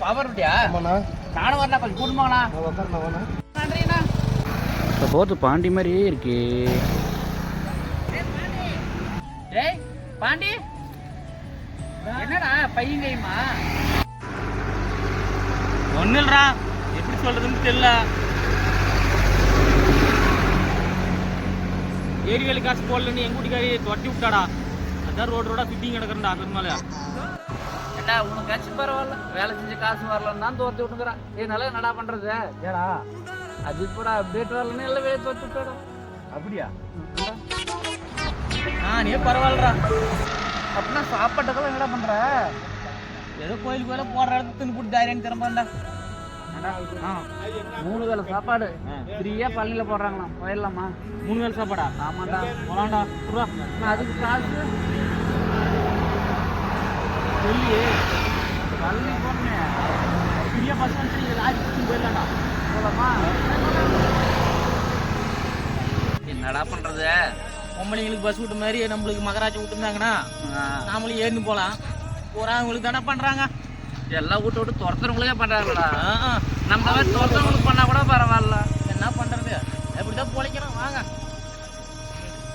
Power விட்டியா? நானும் வரணும், கொஞ்சம் கூட்டமாங்கண்ணா. நன்றிண்ணா. இப்போ போகிறது பாண்டி மாதிரியே இருக்கு. டேய் பாண்டி, என்னடா பையன் கைமா? ஒன்றும் இல்லைடா, எப்படி சொல்கிறதுன்னு தெரியல. ஏரி வேலை காசு போடலன்னு எங்கள் வீட்டுக்காரி தொட்டி விட்டாடா. அதான் ரோடோட ஃபிட்டிங் கிடக்குறா. அது மேலே ஏண்டா உனக்காச்சும் பரவாயில்ல, வேலை செஞ்சு காசு வரலன்னு தான் தோர்த்து விட்டுங்கிறான். நல்லா என்னடா பண்றது? ஏடா அது இப்போடா அப்டேட் வரலன்னு எல்லாம் வேலை தோர்த்து விட்டாடா. அப்படியா? நீ பரவாயில்லடா. அப்படின்னா சாப்பாட்டுக்கெல்லாம் என்னடா பண்ற? ஏதோ கோயில் கோயில போடுற இடத்துல தின்னு போட்டு தைரியம் திரும்பாண்டா. 3 வேளை சாப்பாடு ஃப்ரீயா பள்ளியில போடுறாங்களாம், போயிடலாமா? 3 வேளை சாப்பாடா? ஆமாண்டா, போலாம்டா. அதுக்கு காசு சொல்லி பள்ளி போனேன். ஃப்ரீயா பஸ் வந்து லாரி பிடிச்சி போயிடலாம்டா. போலாமா? என்னடா பண்றது? பொம்பளைங்களுக்கு பஸ் விட்டு மாதிரி நம்மளுக்கு மகராஜ் விட்டுருந்தாங்கன்னா நாமளும் ஏறின்னு போகலாம். போகிறவங்களுக்கு தானே பண்ணுறாங்க. எல்லாம் விட்டு விட்டு துரத்துறவங்களுக்கே பண்றாங்களா? நம்ம துரத்துறவங்களுக்கு பண்ணா கூட பரவாயில்ல. என்ன பண்ணுறது? எப்படிதான் பொழைக்கிறோம். வாங்க.